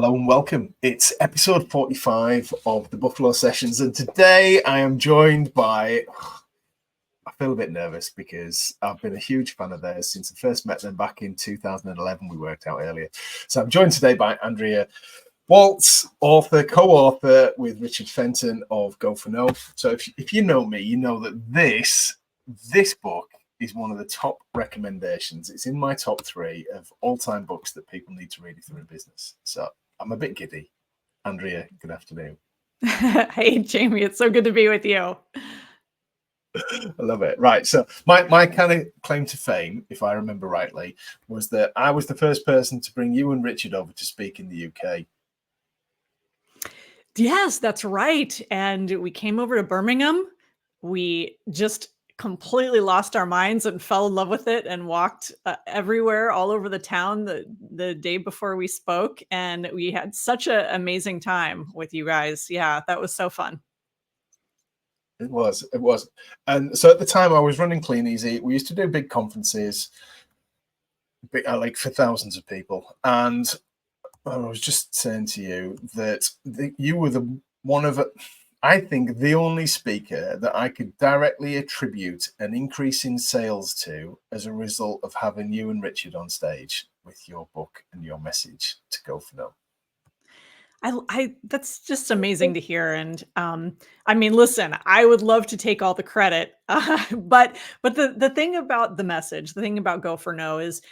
Hello and welcome. It's episode 45 of the Buffalo Sessions, and today I am joined by, I feel a bit nervous because I've been a huge fan of theirs since I first met them back in 2011. We worked out earlier. So I'm joined today by Andrea Waltz, author, co-author with Richard Fenton of Go for No. So if you know me, you know that this book is one of the top recommendations. It's in my top 3 of all-time books that people need to read if they're in business. So I'm a bit giddy. Andrea, good afternoon. Hey, Jamie, it's so good to be with you. I love it. Right. So my kind of claim to fame, if I remember rightly, was that I was the first person to bring you and Richard over to speak in the UK. Yes, that's right. And we came over to Birmingham. We just completely lost our minds and fell in love with it and walked everywhere all over the town the day before we spoke. And we had such an amazing time with you guys. Yeah, that was so fun. It was. And so at the time I was running Clean Easy. We used to do big conferences, like for thousands of people. And I was just saying to you that you were I think the only speaker that I could directly attribute an increase in sales to as a result of having you and Richard on stage with your book and your message to Go for No. I that's just amazing to hear. And I mean, listen, I would love to take all the credit, but the thing about the message, the thing about Go for No is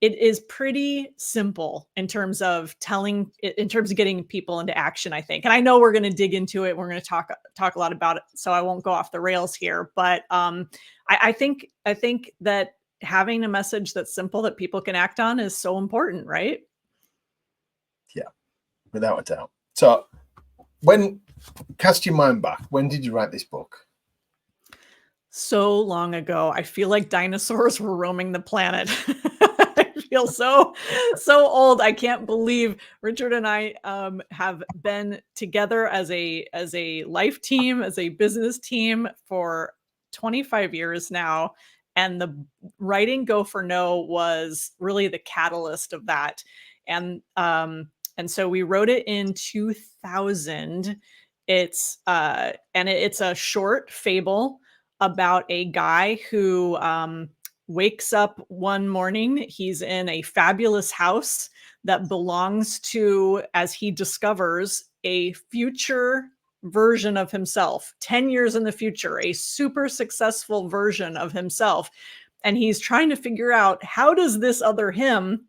it is pretty simple in terms of in terms of getting people into action, I think. And I know we're going to dig into it. We're going to talk a lot about it, so I won't go off the rails here. But I think that having a message that's simple that people can act on is so important, right? Yeah, without a doubt. So cast your mind back, when did you write this book? So long ago. I feel like dinosaurs were roaming the planet. I feel so old. I can't believe Richard and I have been together as a life team, as a business team for 25 years now. And the writing Go for No was really the catalyst of that. And so we wrote it in 2000. It's a short fable about a guy who wakes up one morning. He's in a fabulous house that belongs to, as he discovers, a future version of himself, 10 years in the future, a super successful version of himself. And he's trying to figure out, how does this other him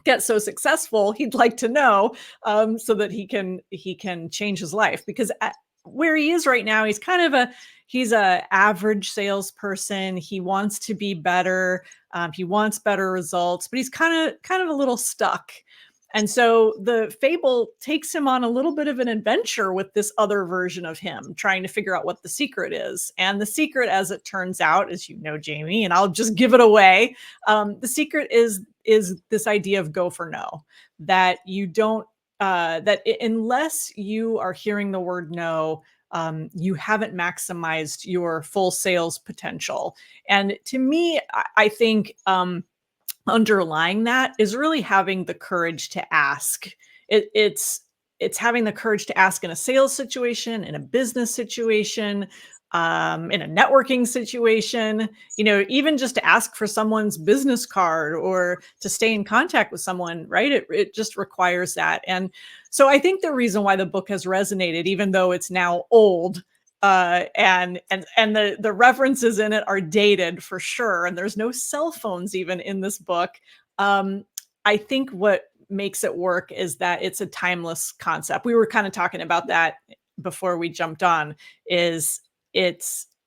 get so successful? He'd like to know, so that he can change his life, because where he is right now, he's a average salesperson. He wants to be better. He wants better results, but he's kind of a little stuck. And so the fable takes him on a little bit of an adventure with this other version of him, trying to figure out what the secret is. And the secret, as it turns out, as you know, Jamie, and I'll just give it away, the secret is this idea of Go for No, that you don't, unless you are hearing the word no, you haven't maximized your full sales potential. And to me, I think underlying that is really having the courage to ask. It's having the courage to ask in a sales situation, in a business situation, in a networking situation, even just to ask for someone's business card or to stay in contact with someone, right? It just requires that. And so I think the reason why the book has resonated, even though it's now old, and the references in it are dated for sure, and there's no cell phones even in this book. I think what makes it work is that it's a timeless concept. We were kind of talking about that before we jumped on. It's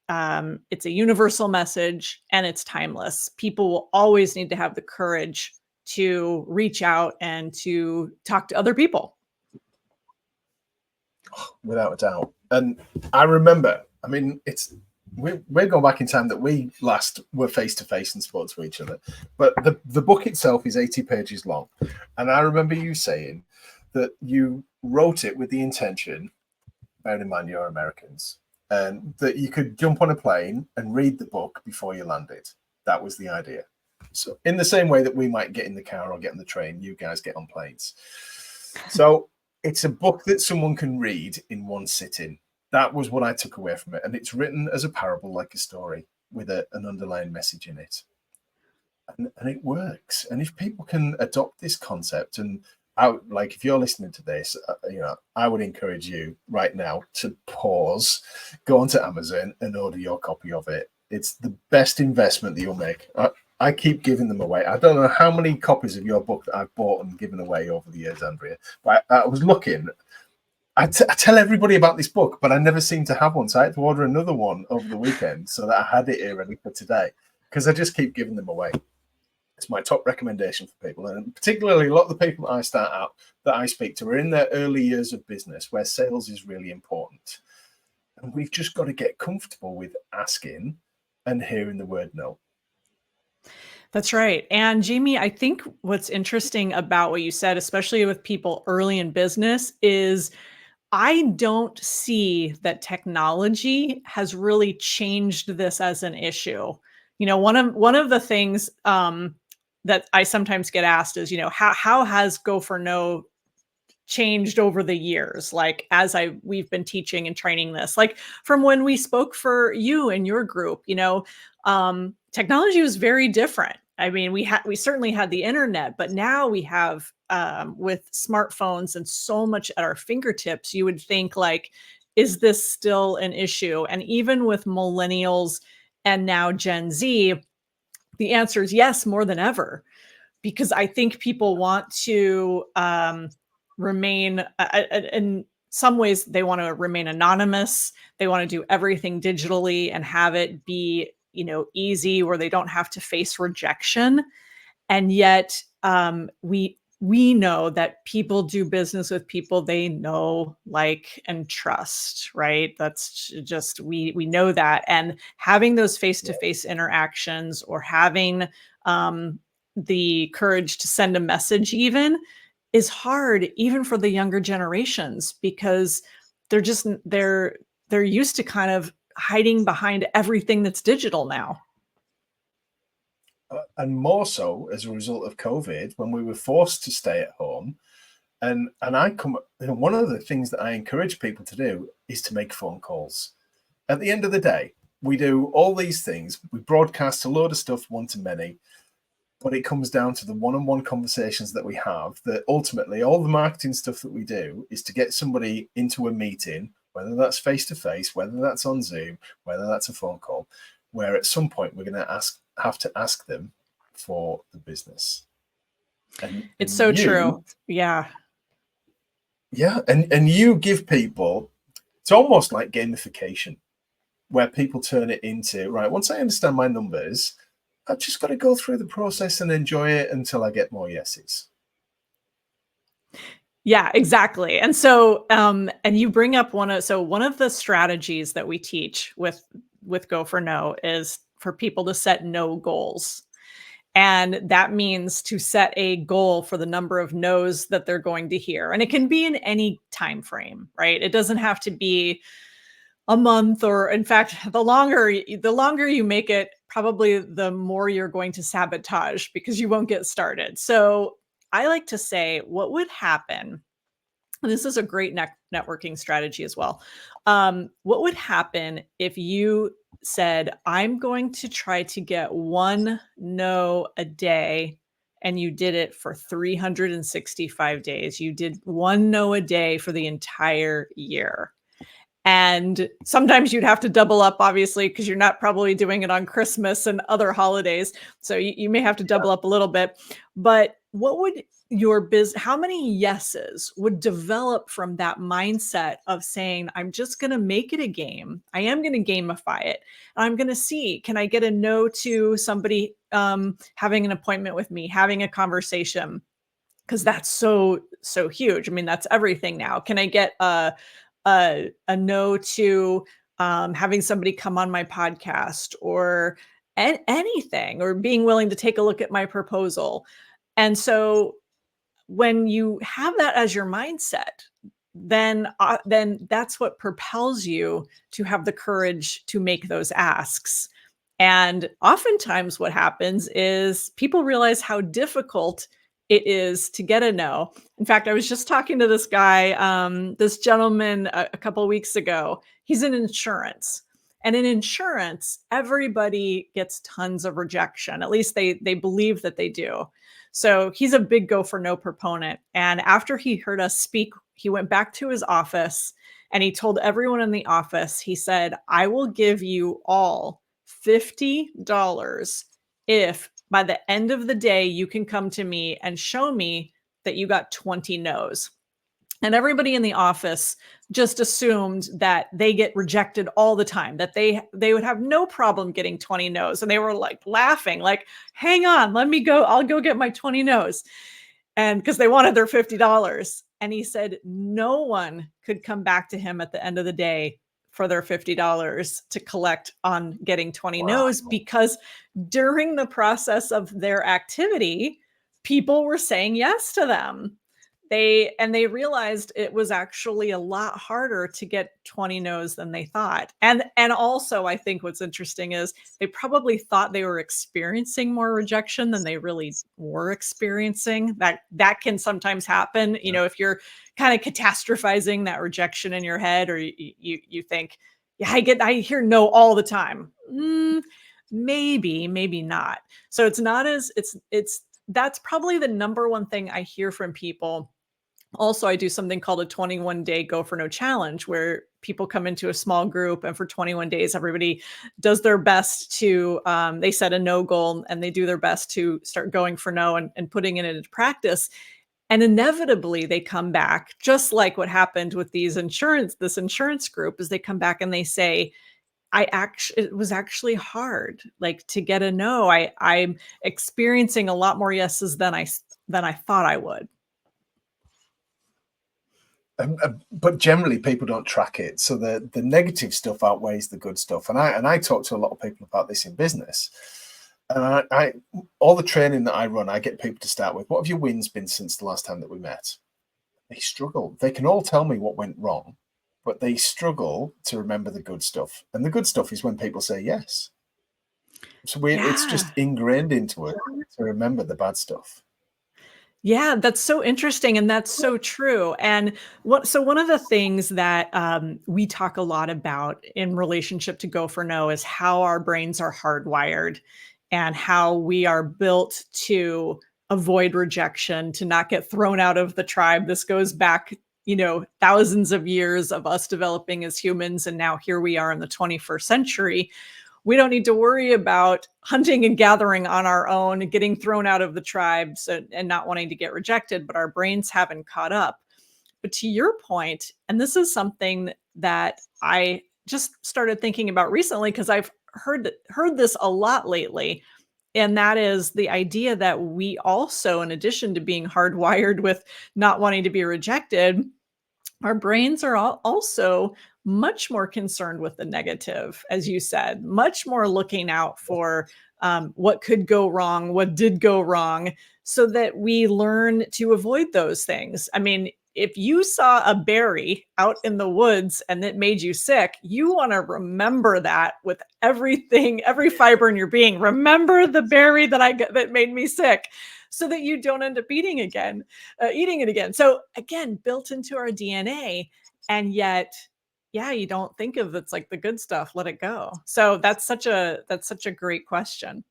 a universal message, and it's timeless. People will always need to have the courage to reach out and to talk to other people. Without a doubt. And I remember, I mean, we're going back in time that we last were face to face and spoke to each other. But the book itself is 80 pages long. And I remember you saying that you wrote it with the intention, bearing in mind you're Americans, and that you could jump on a plane and read the book before you landed. That was the idea. So in the same way that we might get in the car or get on the train, you guys get on planes. So it's a book that someone can read in one sitting. That was what I took away from it. And it's written as a parable, like a story, with an underlying message in it. And it works. And if people can adopt this concept, and like if you're listening to this, I would encourage you right now to pause, go onto Amazon and order your copy of it. It's the best investment that you'll make. I keep giving them away. I don't know how many copies of your book that I've bought and given away over the years, Andrea. But I was looking. I tell everybody about this book, but I never seem to have one. So I had to order another one over the weekend so that I had it here ready for today, because I just keep giving them away. It's my top recommendation for people. And particularly a lot of the people that I start out, that I speak to, are in their early years of business where sales is really important. And we've just got to get comfortable with asking and hearing the word no. That's right. And Jamie, I think what's interesting about what you said, especially with people early in business, is I don't see that technology has really changed this as an issue. One of the things that I sometimes get asked is, how has Go for No changed over the years, like as we've been teaching and training this, like from when we spoke for you and your group, technology was very different. I mean, we certainly had the internet, but now we have with smartphones and so much at our fingertips, you would think, like, is this still an issue? And even with millennials and now Gen Z, the answer is yes, more than ever, because I think people want to remain, in some ways, they want to remain anonymous. They want to do everything digitally and have it be, easy, where they don't have to face rejection. And yet, we know that people do business with people they know, like, and trust, right? That's just, we know that. And having those face-to-face interactions, or having the courage to send a message even, is hard, even for the younger generations, because they're used to kind of hiding behind everything that's digital now. And more so as a result of COVID, when we were forced to stay at home. And one of the things that I encourage people to do is to make phone calls. At the end of the day, we do all these things. We broadcast a load of stuff one to many, but it comes down to the one-on-one conversations that we have, that ultimately all the marketing stuff that we do is to get somebody into a meeting, whether that's face-to-face, whether that's on Zoom, whether that's a phone call, where at some point we're going to have to ask them for the business. And it's so true. Yeah. Yeah. And you give people, it's almost like gamification, where people turn it into, right, once I understand my numbers, I've just got to go through the process and enjoy it until I get more yeses. Yeah, exactly. And so, and you bring up one of the strategies that we teach with Go for No is for people to set no goals. And that means to set a goal for the number of no's that they're going to hear. And it can be in any time frame, right? It doesn't have to be a month, or in fact, the longer you make it, probably the more you're going to sabotage, because you won't get started. So I like to say, what would happen, and this is a great networking strategy as well. What would happen if you said, I'm going to try to get one no a day, and you did it for 365 days. You did one no a day for the entire year. And sometimes you'd have to double up, obviously, because you're not probably doing it on Christmas and other holidays. So you may have to double up a little bit. But what would how many yeses would develop from that mindset of saying, I'm just going to make it a game. I am going to gamify it. I'm going to see, can I get a no to somebody having an appointment with me, having a conversation? Because that's so huge. I mean, that's everything now. Can I get a no to having somebody come on my podcast, or anything, or being willing to take a look at my proposal? And so when you have that as your mindset, then that's what propels you to have the courage to make those asks. And oftentimes what happens is people realize how difficult it is to get a no. In fact, I was just talking to this guy, this gentleman a couple of weeks ago. He's in insurance. And in insurance, everybody gets tons of rejection. At least they believe that they do. So he's a big go for no proponent. And after he heard us speak, he went back to his office and he told everyone in the office, he said, I will give you all $50 if by the end of the day you can come to me and show me that you got 20 no's. And everybody in the office just assumed that they get rejected all the time, that they would have no problem getting 20 no's. And they were like laughing, like, hang on, let me go. I'll go get my 20 no's. And because they wanted their $50. And he said no one could come back to him at the end of the day for their $50 to collect on getting 20 no's, because during the process of their activity, people were saying yes to them. They realized it was actually a lot harder to get 20 no's than they thought. And also, I think what's interesting is they probably thought they were experiencing more rejection than they really were experiencing. That can sometimes happen. You know, if you're kind of catastrophizing that rejection in your head, or you think, yeah, I hear no all the time. Maybe not. So it's not as that's probably the number one thing I hear from people. Also, I do something called a 21-day go for no challenge, where people come into a small group and for 21 days, everybody does their best to, they set a no goal and they do their best to start going for no and putting it into practice. And inevitably they come back, just like what happened with this insurance group, is they come back and they say, it was actually hard, like, to get a no. I'm experiencing a lot more yeses than I thought I would. But generally people don't track it, so the negative stuff outweighs the good stuff. And I talk to a lot of people about this in business, and I all the training that I run, I get people to start with, what have your wins been since the last time that we met? They struggle. They can all tell me what went wrong, but they struggle to remember the good stuff. And the good stuff is when people say yes. So it's just ingrained into it to remember the bad stuff. Yeah, that's so interesting, and that's so true. And one of the things that we talk a lot about in relationship to go for no is how our brains are hardwired and how we are built to avoid rejection, to not get thrown out of the tribe. This goes back, thousands of years of us developing as humans, and now here we are in the 21st century. We don't need to worry about hunting and gathering on our own, getting thrown out of the tribes and not wanting to get rejected, but our brains haven't caught up. But to your point, and this is something that I just started thinking about recently, because I've heard this a lot lately, and that is the idea that we also, in addition to being hardwired with not wanting to be rejected, our brains are also much more concerned with the negative, as you said, much more looking out for what could go wrong, what did go wrong, so that we learn to avoid those things. I mean, if you saw a berry out in the woods and it made you sick, you want to remember that with everything, every fiber in your being. Remember the berry that made me sick, so that you don't end up eating it again. So again, built into our DNA, and yet, yeah, you don't think of it's like the good stuff. Let it go. So that's such a great question.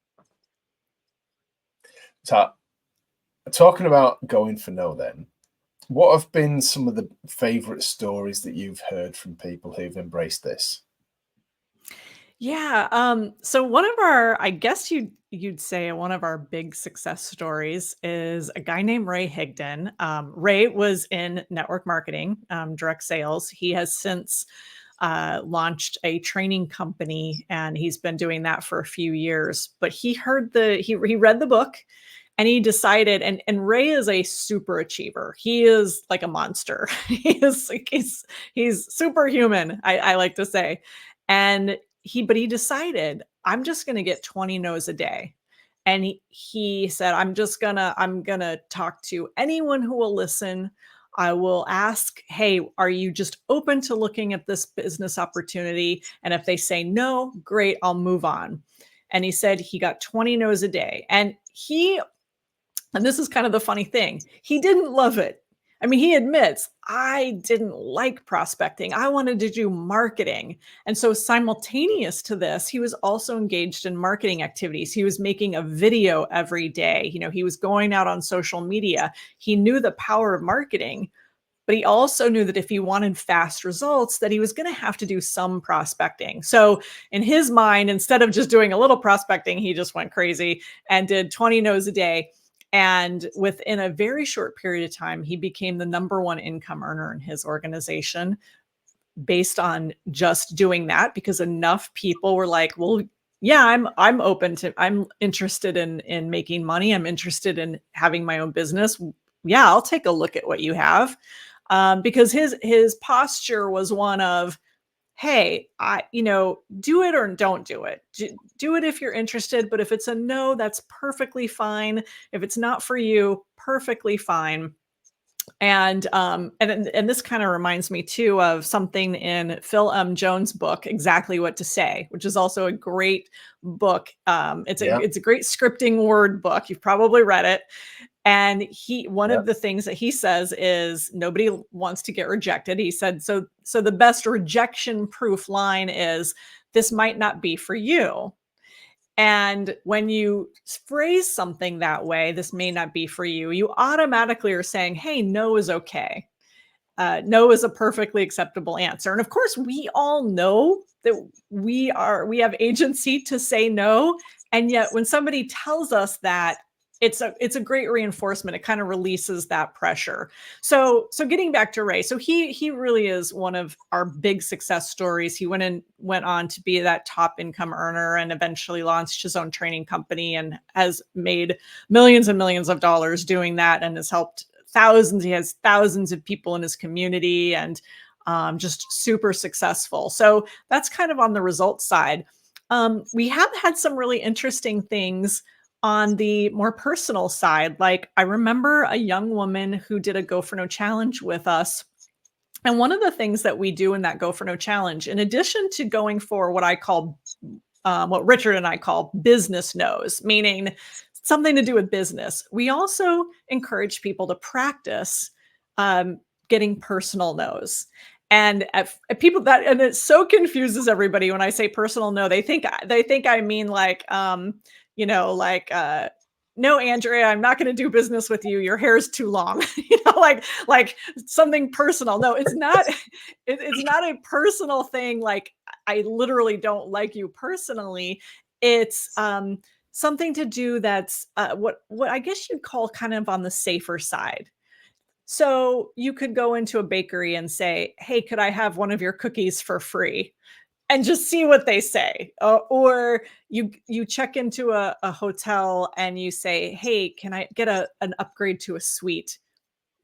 So, talking about going for no, then, what have been some of the favorite stories that you've heard from people who've embraced this? Yeah. So one of our, I guess you'd say one of our big success stories is a guy named Ray Higdon. Ray was in network marketing, direct sales. He has since launched a training company, and he's been doing that for a few years. But he read the book, and he decided, and Ray is a super achiever. He is like a monster. He's superhuman, I like to say. And but he decided, I'm just going to get 20 no's a day. And he said, I'm going to talk to anyone who will listen. I will ask, hey, are you just open to looking at this business opportunity? And if they say no, great, I'll move on. And he said he got 20 no's a day. And And this is kind of the funny thing. He didn't love it. I mean, he admits, I didn't like prospecting. I wanted to do marketing. And so simultaneous to this, he was also engaged in marketing activities. He was making a video every day. You know, he was going out on social media. He knew the power of marketing, but he also knew that if he wanted fast results, that he was going to have to do some prospecting. So in his mind, instead of just doing a little prospecting, he just went crazy and did 20 no's a day. And within a very short period of time, he became the #1 income earner in his organization based on just doing that, because enough people were like, well, yeah, I'm interested in making money. I'm interested in having my own business. Yeah, I'll take a look at what you have. Because his posture was one of, hey, do it or don't do it. Do it if you're interested, but if it's a no, that's perfectly fine. If it's not for you, perfectly fine. And this kind of reminds me too of something in Phil M. Jones' book, Exactly What to Say, which is also a great book. It's a great scripting word book. You've probably read it. And one of the things that he says is nobody wants to get rejected. He said, so the best rejection proof line is, this might not be for you. And when you phrase something that way, this may not be for you, you automatically are saying, hey, no is okay. No is a perfectly acceptable answer. And of course, we all know that we have agency to say no. And yet when somebody tells us that, it's a great reinforcement. It kind of releases that pressure. So getting back to Ray, so he really is one of our big success stories. He went on to be that top income earner and eventually launched his own training company and has made millions and millions of dollars doing that, and has helped thousands. He has thousands of people in his community, and just super successful. So that's kind of on the results side. We have had some really interesting things on the more personal side. Like, I remember a young woman who did a Go for No challenge with us. And one of the things that we do in that Go for No challenge, in addition to going for what I call, what Richard and I call business no's, meaning something to do with business, we also encourage people to practice getting personal no's. And at people and it so confuses everybody when I say personal no. They think I mean like, no, Andrea, I'm not going to do business with you. Your hair's too long. Like something personal. No, it's not. It's not a personal thing. Like, I literally don't like you personally. It's something to do that's what I guess you'd call kind of on the safer side. So you could go into a bakery and say, hey, could I have one of your cookies for free? And just see what they say. Or you check into a hotel and you say, hey, can I get an upgrade to a suite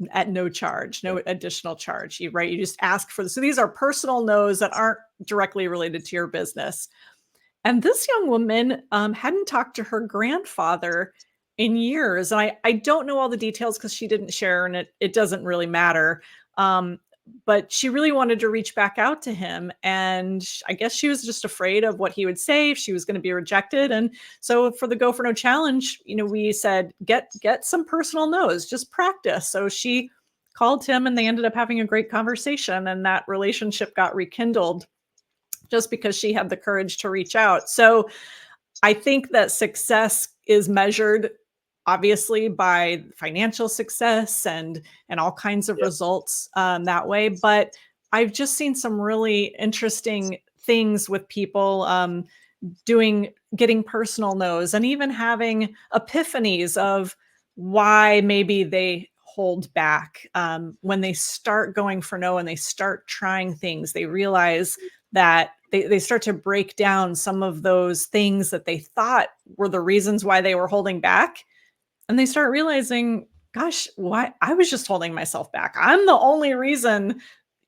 at no charge, no additional charge? You just ask for this. So these are personal no's that aren't directly related to your business. And this young woman hadn't talked to her grandfather in years. And I don't know all the details because she didn't share, and it doesn't really matter. But she really wanted to reach back out to him. And I guess she was just afraid of what he would say if she was going to be rejected. And so for the Go for No challenge, we said, get some personal no's, just practice. So she called him and they ended up having a great conversation, and that relationship got rekindled just because she had the courage to reach out. So I think that success is measured obviously by financial success and all kinds of results that way. But I've just seen some really interesting things with people getting personal no's, and even having epiphanies of why maybe they hold back. When they start going for no and they start trying things, they realize that they start to break down some of those things that they thought were the reasons why they were holding back. And they start realizing, gosh, why I was just holding myself back. I'm the only reason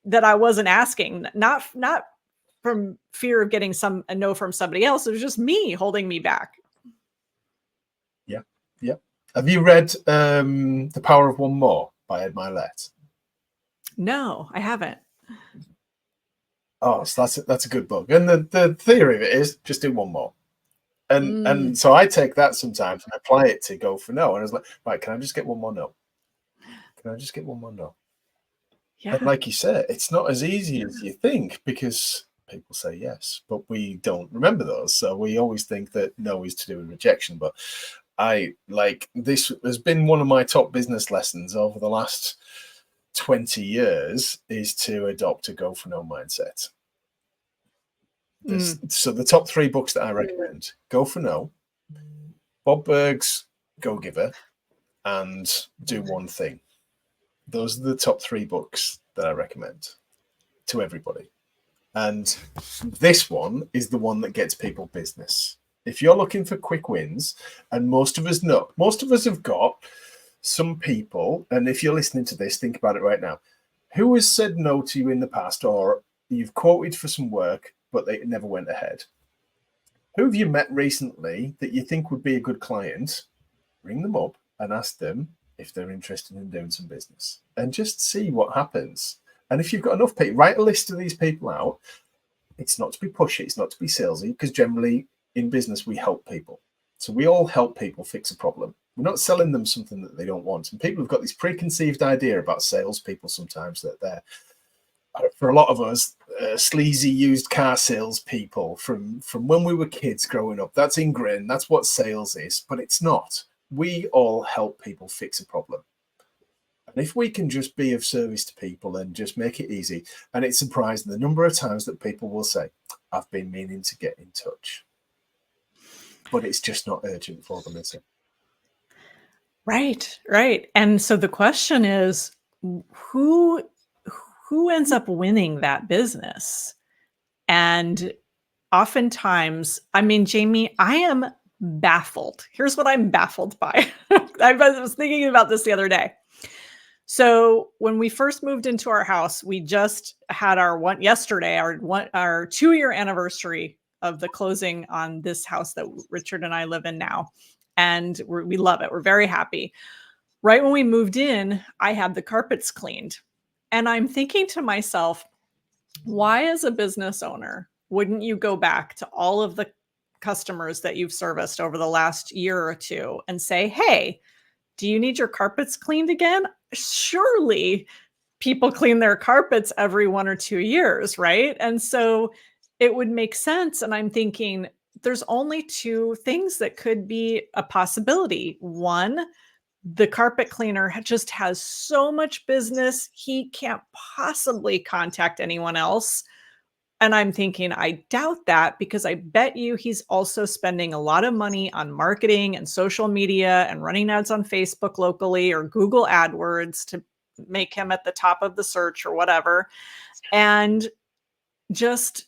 that I wasn't asking, not from fear of getting a no from somebody else. It was just me holding me back. Yeah. Yeah. Have you read The Power of One More by Ed Milet? No, I haven't. Oh, so that's a good book. And the theory of it is just do one more. And so I take that sometimes and apply it to go for no. And I was like, right, can I just get one more no? Can I just get one more no? Yeah. And like you said, it's not as easy as you think, because people say yes, but we don't remember those. So we always think that no is to do with rejection. But this has been one of my top business lessons over the last 20 years, is to adopt a go for no mindset. So the top 3 books that I recommend: Go for No, Bob Burg's Go Giver, and Do One Thing. Those are the top 3 books that I recommend to everybody. And this one is the one that gets people business. If you're looking for quick wins, and most of us have got some people, and if you're listening to this, think about it right now. Who has said no to you in the past, or you've quoted for some work, but they never went ahead? Who have you met recently that you think would be a good client? Ring them up and ask them if they're interested in doing some business, and just see what happens. And if you've got enough people, write a list of these people out. It's not to be pushy, it's not to be salesy, because generally in business we help people. So we all help people fix a problem. We're not selling them something that they don't want. And people have got this preconceived idea about salespeople sometimes, that they're, for a lot of us, sleazy used car salespeople from when we were kids growing up. That's ingrained. That's what sales is, but it's not. We all help people fix a problem. And if we can just be of service to people and just make it easy, and it's surprising the number of times that people will say, I've been meaning to get in touch, but it's just not urgent for them, is it? Right. And so the question is, who ends up winning that business? And oftentimes, I mean, Jamie, I am baffled. Here's what I'm baffled by. I was thinking about this the other day. So when we first moved into our house, we just had our 2-year anniversary of the closing on this house that Richard and I live in now. And we love it. We're very happy. Right when we moved in, I had the carpets cleaned. And I'm thinking to myself, why, as a business owner, wouldn't you go back to all of the customers that you've serviced over the last year or two and say, hey, do you need your carpets cleaned again? Surely people clean their carpets every 1 or 2 years, right? And so it would make sense. And I'm thinking, there's only 2 things that could be a possibility. One, the carpet cleaner just has so much business, he can't possibly contact anyone else. And I'm thinking, I doubt that, because I bet you he's also spending a lot of money on marketing and social media and running ads on Facebook locally or Google AdWords to make him at the top of the search or whatever. And just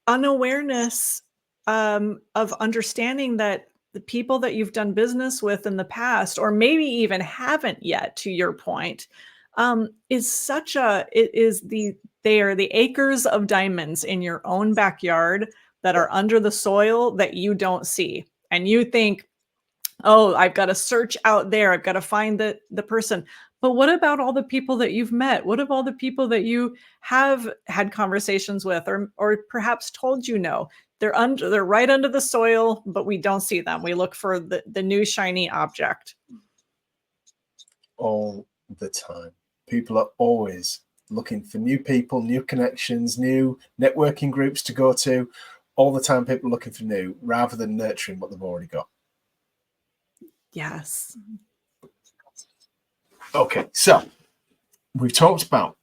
unawareness of understanding that the people that you've done business with in the past, or maybe even haven't yet, to your point, they are the acres of diamonds in your own backyard that are under the soil that you don't see. And you think, oh, I've got to search out there. I've got to find the person. But what about all the people that you've met? What about all the people that you have had conversations with, or perhaps told you no? They're right under the soil, but we don't see them. We look for the new shiny object. All the time. People are always looking for new people, new connections, new networking groups to go to. All the time, people are looking for new, rather than nurturing what they've already got. Yes. Okay, so we've talked about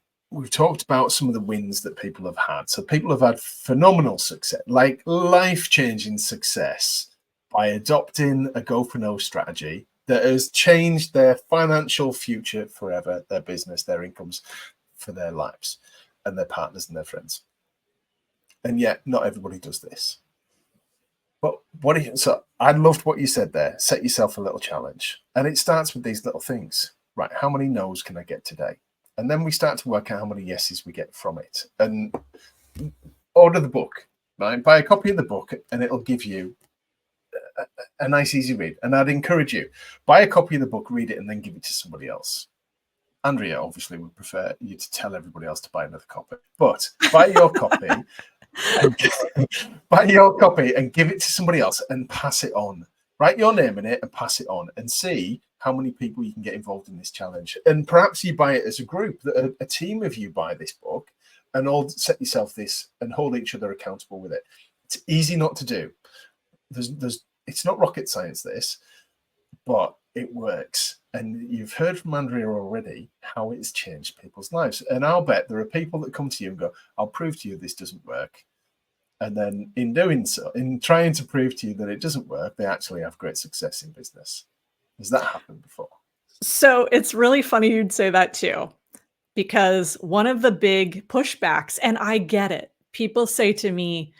some of the wins that people have had. So people have had phenomenal success, like life-changing success, by adopting a go for no strategy that has changed their financial future forever, their business, their incomes, for their lives, and their partners and their friends. And yet not everybody does this. But so I loved what you said there. Set yourself a little challenge. And it starts with these little things. Right, how many no's can I get today? And then we start to work out how many yeses we get from it. And order the book, right? Buy a copy of the book, and it'll give you a nice, easy read. And I'd encourage you, buy a copy of the book, read it, and then give it to somebody else. Andrea obviously would prefer you to tell everybody else to buy another copy. But buy your copy buy your copy and give it to somebody else and pass it on. Write your name in it and pass it on and see how many people you can get involved in this challenge. And perhaps you buy it as a group, that a team of you buy this book and all set yourself this and hold each other accountable with it. It's easy not to do. It's not rocket science, this, but it works. And you've heard from Andrea already how it's changed people's lives. And I'll bet there are people that come to you and go, I'll prove to you this doesn't work. And then in doing so, in trying to prove to you that it doesn't work, they actually have great success in business. Has that happened before? So it's really funny you'd say that too, because one of the big pushbacks, and I get it, people say to me,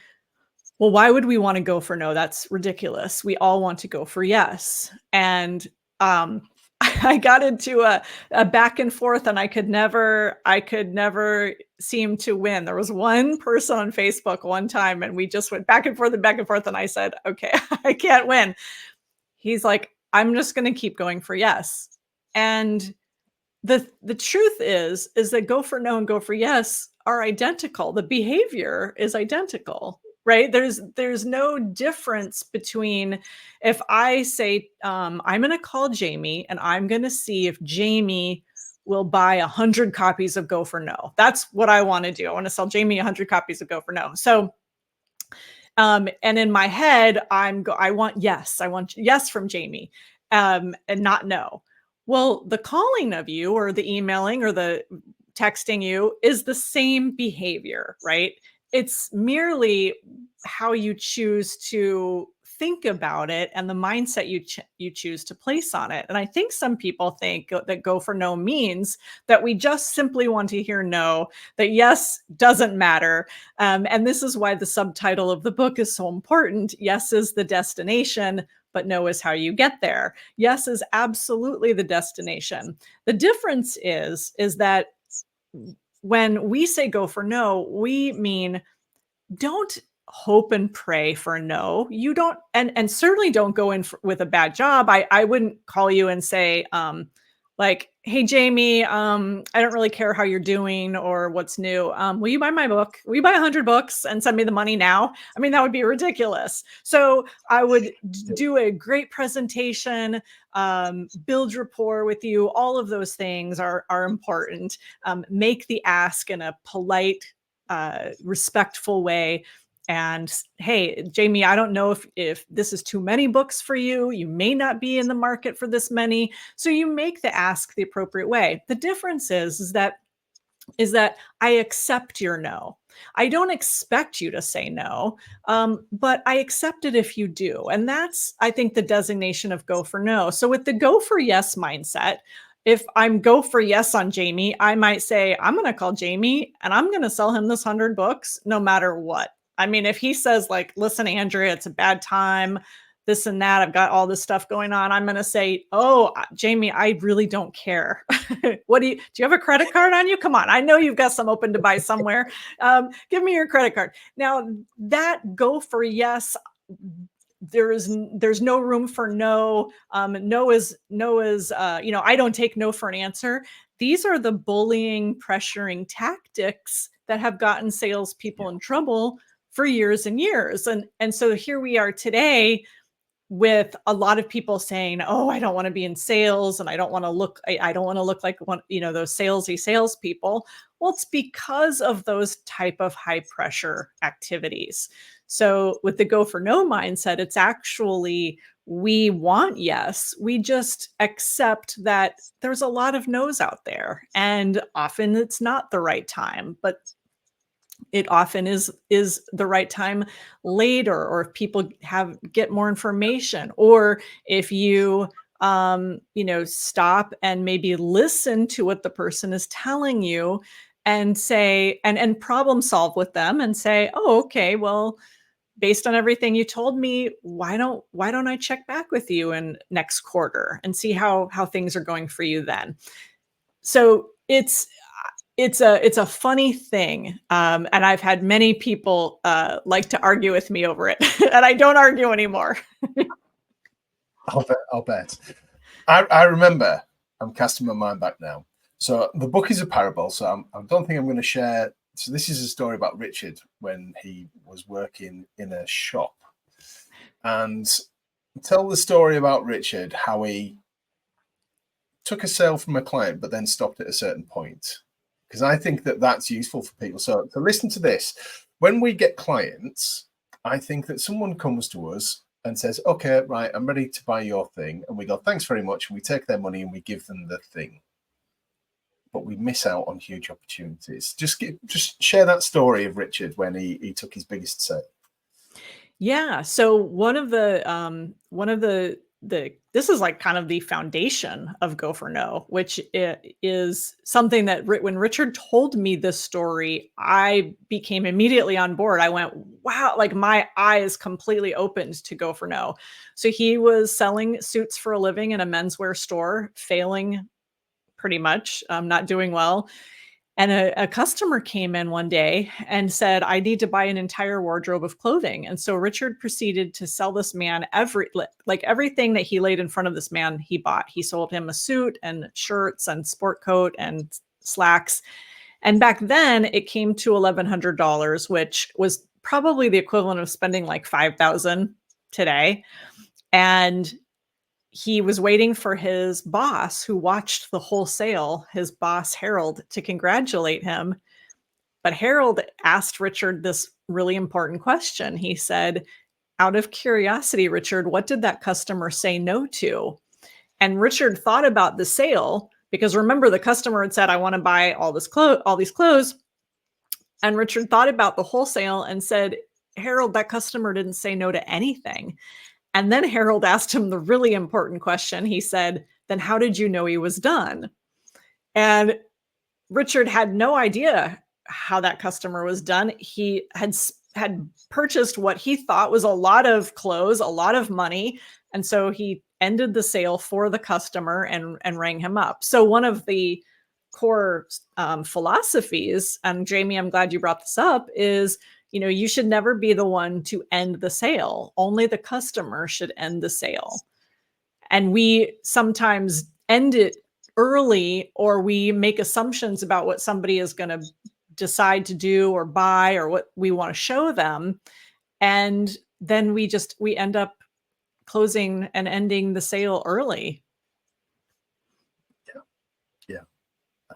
well, why would we want to go for no? That's ridiculous. We all want to go for yes. And I got into a back and forth, and I could never seem to win. There was one person on Facebook one time, and we just went back and forth and back and forth. And I said, okay, I can't win. He's like, I'm just going to keep going for yes. And the truth is that go for no and go for yes are identical. The behavior is identical, right? There's no difference between if I say, I'm going to call Jamie and I'm going to see if Jamie will buy 100 copies of Go for No. That's what I want to do. I want to sell Jamie 100 copies of Go for No. So, and in my head, I want yes from Jamie, and not no. Well, the calling of you or the emailing or the texting you is the same behavior, right? It's merely how you choose to think about it and the mindset you choose to place on it. And I think some people think that go for no means that we just simply want to hear no, that yes doesn't matter. And this is why the subtitle of the book is so important. Yes is the destination, but no is how you get there. Yes is absolutely the destination. The difference is that when we say go for no, we mean don't hope and pray for no. You don't, and certainly don't go in with a bad job. I wouldn't call you and say, like, hey, Jamie, I don't really care how you're doing or what's new. Will you buy my book? Will you buy 100 books and send me the money now? I mean, that would be ridiculous. So I would do a great presentation, build rapport with you. All of those things are important. Make the ask in a polite, respectful way. And hey, Jamie, I don't know if this is too many books for you. You may not be in the market for this many. So you make the ask the appropriate way. The difference is that I accept your no. I don't expect you to say no, but I accept it if you do. And that's, I think, the designation of go for no. So with the go for yes mindset, if I'm go for yes on Jamie, I might say, I'm going to call Jamie and I'm going to sell him this 100 books no matter what. I mean, if he says like, listen, Andrea, it's a bad time, this and that, I've got all this stuff going on, I'm going to say, oh, Jamie, I really don't care. Do you have a credit card on you? Come on. I know you've got some open to buy somewhere. Give me your credit card. Now that go for yes, there's no room for no. No is, I don't take no for an answer. These are the bullying, pressuring tactics that have gotten salespeople in trouble for years and years. And so here we are today with a lot of people saying, oh, I don't want to be in sales and I don't want to look like one, those salesy salespeople. Well, it's because of those type of high pressure activities. So with the go for no mindset, it's actually, we want yes, we just accept that there's a lot of no's out there and often it's not the right time, but it often is the right time later, or if people get more information, or if you stop and maybe listen to what the person is telling you and say, and problem solve with them and say, oh, okay, well, based on everything you told me, why don't I check back with you in next quarter and see how things are going for you then? So it's a funny thing. And I've had many people like to argue with me over it, and I don't argue anymore. I'll bet. I remember, I'm casting my mind back now. So the book is a parable. So I don't think I'm going to share So this is a story about Richard when he was working in a shop. And tell the story about Richard, how he took a sale from a client, but then stopped at a certain point. Because I think that that's useful for people. So listen to this. When we get clients, I think that someone comes to us and says, okay, right, I'm ready to buy your thing. And we go, thanks very much. And we take their money and we give them the thing. But we miss out on huge opportunities. Just share that story of Richard when he took his biggest sale. Yeah. So one of the this is like kind of the foundation of Go for No, which is something that when Richard told me this story, I became immediately on board. I went, wow, like my eyes completely opened to Go for No. So he was selling suits for a living in a menswear store, failing pretty much, not doing well. And a customer came in one day and said, I need to buy an entire wardrobe of clothing. And so Richard proceeded to sell this man everything that he laid in front of this man, he bought. He sold him a suit and shirts and sport coat and slacks. And back then it came to $1,100, which was probably the equivalent of spending like $5,000 today. And he was waiting for his boss, who watched the whole sale, his boss, Harold, to congratulate him. But Harold asked Richard this really important question. He said, out of curiosity, Richard, what did that customer say no to? And Richard thought about the sale, because remember, the customer had said, I want to buy all these clothes. And Richard thought about the wholesale and said, Harold, that customer didn't say no to anything. And then Harold asked him the really important question. He said, then how did you know he was done? And Richard had no idea how that customer was done. He had purchased what he thought was a lot of clothes, a lot of money. And so he ended the sale for the customer and rang him up. So one of the core philosophies, and Jamie, I'm glad you brought this up, is you should never be the one to end the sale. Only the customer should end the sale. And we sometimes end it early, or we make assumptions about what somebody is going to decide to do or buy or what we want to show them. And then we end up closing and ending the sale early. Yeah.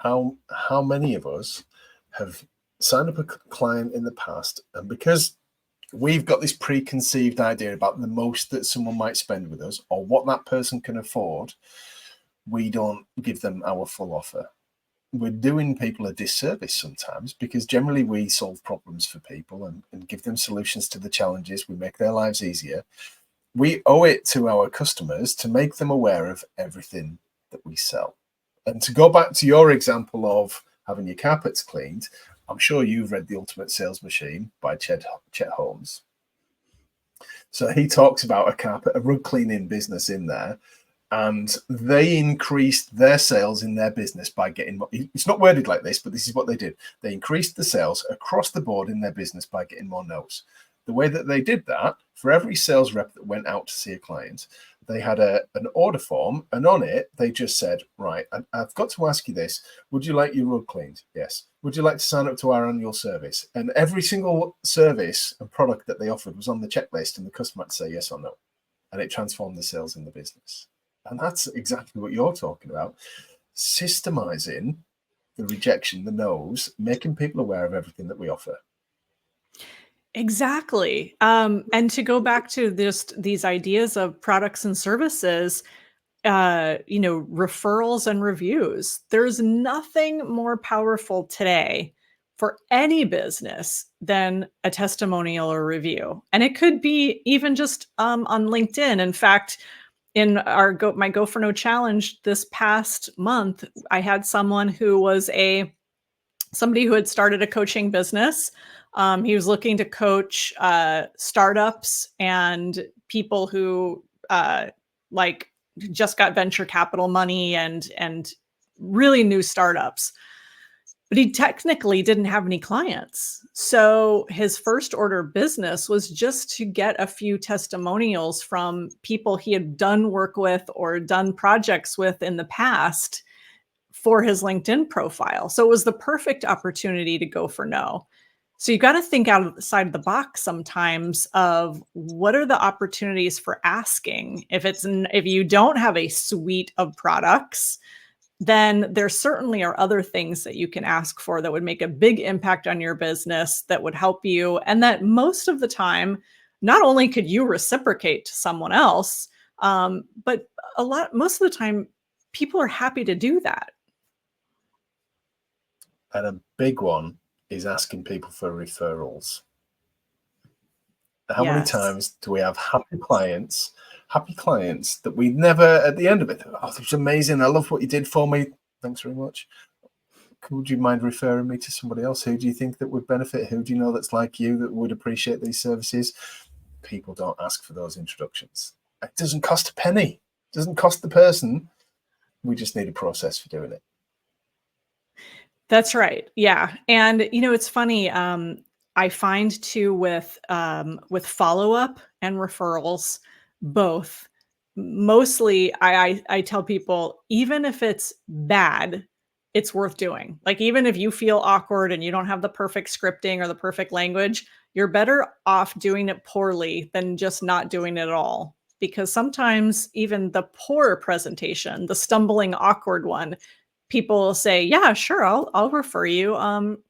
How many of us have signed up a client in the past, and because we've got this preconceived idea about the most that someone might spend with us or what that person can afford, we don't give them our full offer. We're doing people a disservice sometimes, because generally we solve problems for people and give them solutions to the challenges. We make their lives easier. We owe it to our customers to make them aware of everything that we sell. And to go back to your example of having your carpets cleaned, I'm sure you've read The Ultimate Sales Machine by Chet Holmes. So he talks about a rug cleaning business in there, and they increased their sales in their business by getting, it's not worded like this, but this is what they did. They increased the sales across the board in their business by getting more no's. The way that they did that, for every sales rep that went out to see a client, they had an order form, and on it, they just said, right, I've got to ask you this. Would you like your rug cleaned? Yes. Would you like to sign up to our annual service? And every single service and product that they offered was on the checklist, and the customer had to say yes or no. And it transformed the sales in the business. And that's exactly what you're talking about. Systemizing the rejection, the no's, making people aware of everything that we offer. Exactly. And to go back to these ideas of products and services, referrals and reviews. There's nothing more powerful today for any business than a testimonial or review. And it could be even just on LinkedIn. In fact, in my Go for No challenge this past month, I had someone who was somebody who had started a coaching business. He was looking to coach startups and people who just got venture capital money and really new startups. But he technically didn't have any clients. So his first order of business was just to get a few testimonials from people he had done work with or done projects with in the past for his LinkedIn profile. So it was the perfect opportunity to go for no. So you got to think outside the box sometimes of what are the opportunities for asking. If you don't have a suite of products, then there certainly are other things that you can ask for that would make a big impact on your business, that would help you, and that most of the time, not only could you reciprocate to someone else, but most of the time, people are happy to do that. And a big one is asking people for referrals. How many times do we have happy clients that we never, at the end of it, oh, that was amazing. I love what you did for me. Thanks very much. Would you mind referring me to somebody else? Who do you think that would benefit? Who do you know that's like you that would appreciate these services? People don't ask for those introductions. It doesn't cost a penny. It doesn't cost the person. We just need a process for doing it. That's right. Yeah. And it's funny. I find too with follow-up and referrals, both, mostly I tell people, even if it's bad, it's worth doing. Like, even if you feel awkward and you don't have the perfect scripting or the perfect language, you're better off doing it poorly than just not doing it at all. Because sometimes even the poor presentation, the stumbling, awkward one, people will say, yeah, sure, I'll refer you.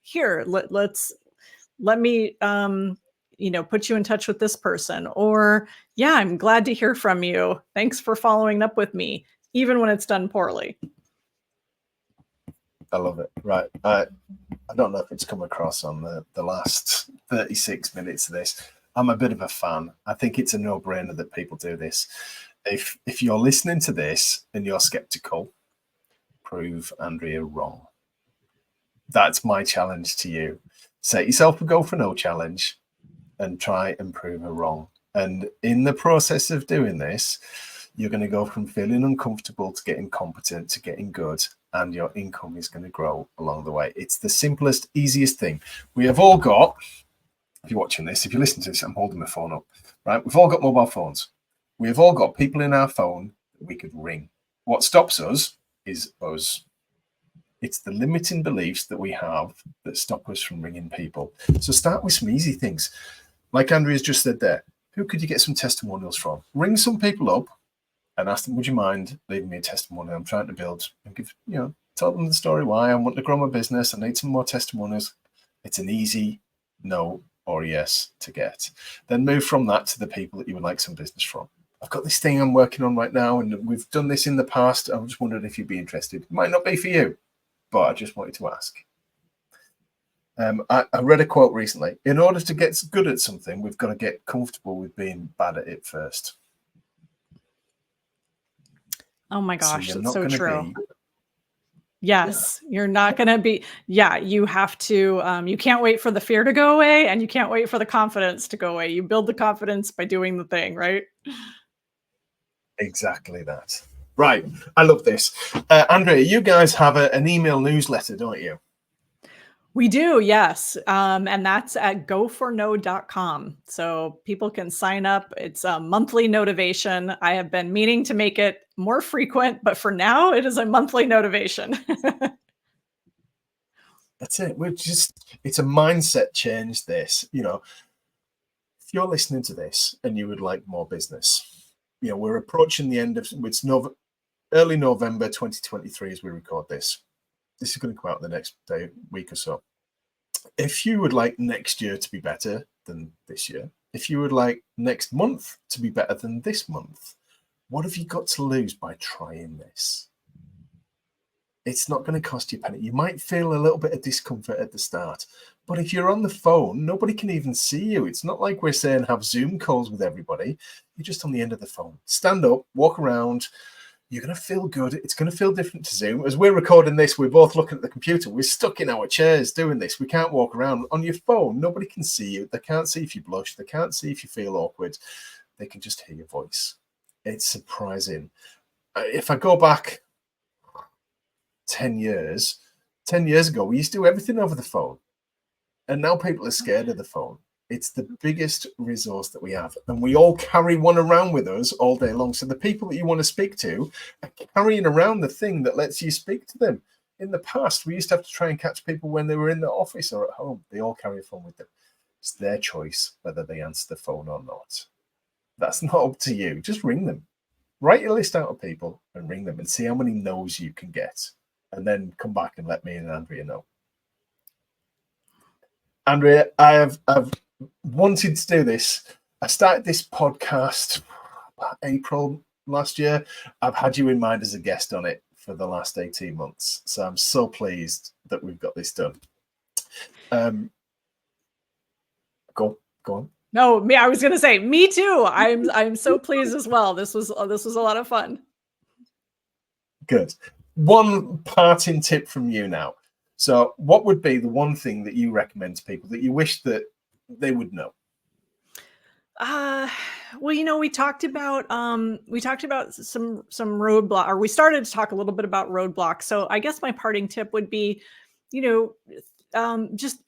Here, let me put you in touch with this person. Or, yeah, I'm glad to hear from you. Thanks for following up with me, even when it's done poorly. I love it. Right. I don't know if it's come across on the last 36 minutes of this. I'm a bit of a fan. I think it's a no-brainer that people do this. If you're listening to this and you're skeptical, prove Andrea wrong. That's my challenge to you. Set yourself a go for no challenge and try and prove her wrong. And in the process of doing this, you're going to go from feeling uncomfortable to getting competent to getting good, and your income is going to grow along the way. It's the simplest, easiest thing. We have all got, if you're watching this, if you're listening to this, I'm holding my phone up, right? We've all got mobile phones. We have all got people in our phone that we could ring. What stops us is us. It's the limiting beliefs that we have that stop us from ringing people. So start with some easy things. Like Andrea's just said there, who could you get some testimonials from? Ring some people up and ask them, would you mind leaving me a testimonial? I'm trying to build and give, tell them the story why I want to grow my business. I need some more testimonials. It's an easy no or yes to get. Then move from that to the people that you would like some business from. I've got this thing I'm working on right now, and we've done this in the past. I just wondered if you'd be interested. It might not be for you, but I just wanted to ask. I read a quote recently. In order to get good at something, we've got to get comfortable with being bad at it first. Oh my gosh, that's so true. Yes, you're not going to be. Yeah, you have to. You can't wait for the fear to go away, and you can't wait for the confidence to go away. You build the confidence by doing the thing, right? Exactly that. Right. I love this. Andrea, you guys have an email newsletter, don't you? We do, yes. And that's at goforno.com. So people can sign up. It's a monthly notification. I have been meaning to make it more frequent, but for now it is a monthly notification. That's it. It's a mindset change, this. If you're listening to this and you would like more business, we're approaching the end of early November 2023 as we record this. This is going to come out in the next week or so. If you would like next year to be better than this year, if you would like next month to be better than this month, what have you got to lose by trying this? It's not going to cost you a penny. You might feel a little bit of discomfort at the start, but if you're on the phone, nobody can even see you. It's not like we're saying have Zoom calls with everybody. You're just on the end of the phone. Stand up, walk around. You're going to feel good. It's going to feel different to Zoom. As we're recording this, we're both looking at the computer. We're stuck in our chairs doing this. We can't walk around. On your phone, nobody can see you. They can't see if you blush. They can't see if you feel awkward. They can just hear your voice. It's surprising. If I go back 10 years ago, we used to do everything over the phone. And now people are scared of the phone. It's the biggest resource that we have. And we all carry one around with us all day long. So the people that you want to speak to are carrying around the thing that lets you speak to them. in the past, we used to have to try and catch people when they were in the office or at home. They all carry a phone with them. It's their choice whether they answer the phone or not. That's not up to you. Just ring them. Write your list out of people and ring them and see how many no's you can get. And then come back and let me and Andrea know. Andrea, I've wanted to do this. I started this podcast April last year. I've had you in mind as a guest on it for the last 18 months. So I'm so pleased that we've got this done. Go on. No, me. I was going to say, me too. I'm so pleased as well. This was a lot of fun. Good. One parting tip from you now. So, what would be the one thing that you recommend to people that you wish that they would know? Well, we talked about some roadblock, or we started to talk a little bit about roadblocks. So I guess my parting tip would be, just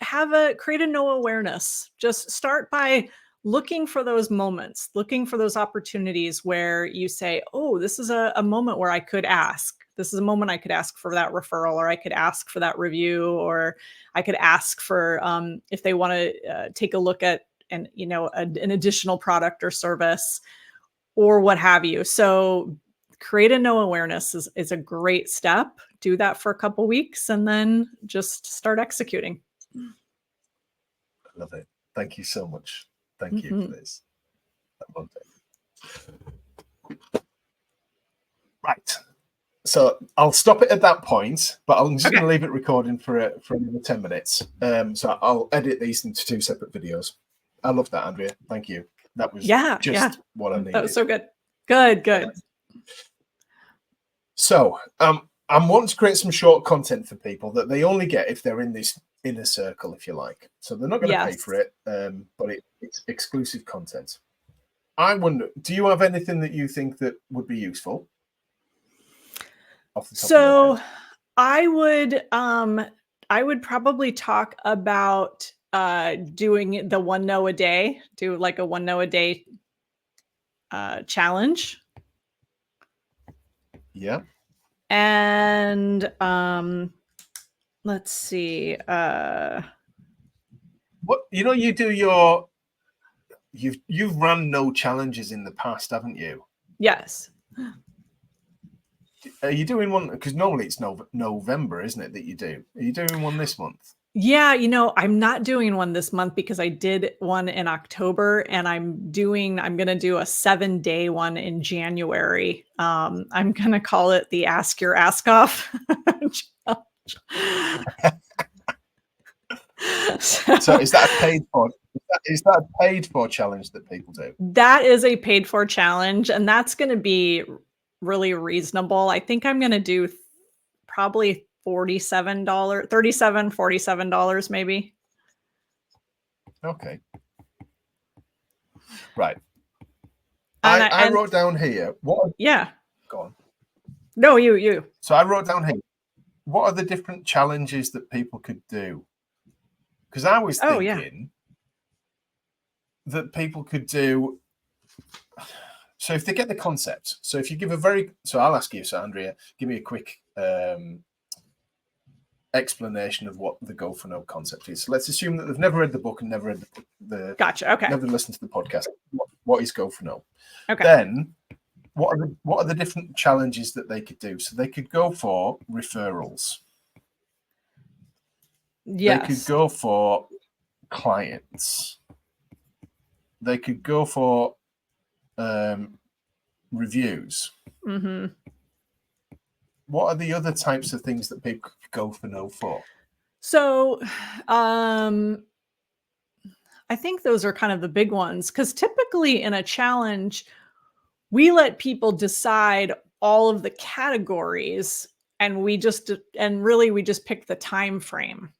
create a no awareness. Just start by looking for those moments, looking for those opportunities where you say, oh, this is a moment where I could ask. This is a moment I could ask for that referral, or I could ask for that review, or I could ask for if they want to take a look at an additional product or service or what have you. So create a no awareness is a great step. Do that for a couple weeks and then just start executing. I love it. Thank you so much. Thank you for this. Right. So I'll stop it at that point, but I'm just going to leave it recording for another 10 minutes. So I'll edit these into 2 separate videos. I love that, Andrea. Thank you. That was just what I needed. That was so good. Good. So I'm wanting to create some short content for people that they only get if they're in this inner circle, if you like. So they're not going to pay for it, but it's exclusive content. I wonder, do you have anything that you think that would be useful? So I would probably talk about doing the 1 no a day, do like a 1 no a day challenge. Yeah. And let's see. What you do you've run no challenges in the past, haven't you? Yes. Are you doing one? Because normally it's November, isn't it, that you do? Are you doing one this month? Yeah, I'm not doing one this month because I did one in October, and I'm going to do a 7-day one in January. I'm going to call it the Ask Your Ask Off So is that a paid for? Is that a paid for challenge that people do? That is a paid for challenge, and that's going to be really reasonable. I think I'm going to do probably $47 maybe. Okay. Right. I wrote down here. What? Yeah. Go on. No, you. So I wrote down here. What are the different challenges that people could do? Because I was thinking that people could do. So if they get the concept, so if you give so I'll ask you, so Andrea, give me a quick explanation of what the Go for No concept is. So let's assume that they've never read the book and never read the Gotcha. Okay. Never listened to the podcast. What is Go for No? Okay. Then what are the different challenges that they could do? So they could go for referrals. Yes. They could go for clients. They could go for reviews. Mm-hmm. What are the other types of things that people could go for no for? So I think those are kind of the big ones, because typically in a challenge, we let people decide all of the categories, and we just pick the time frame.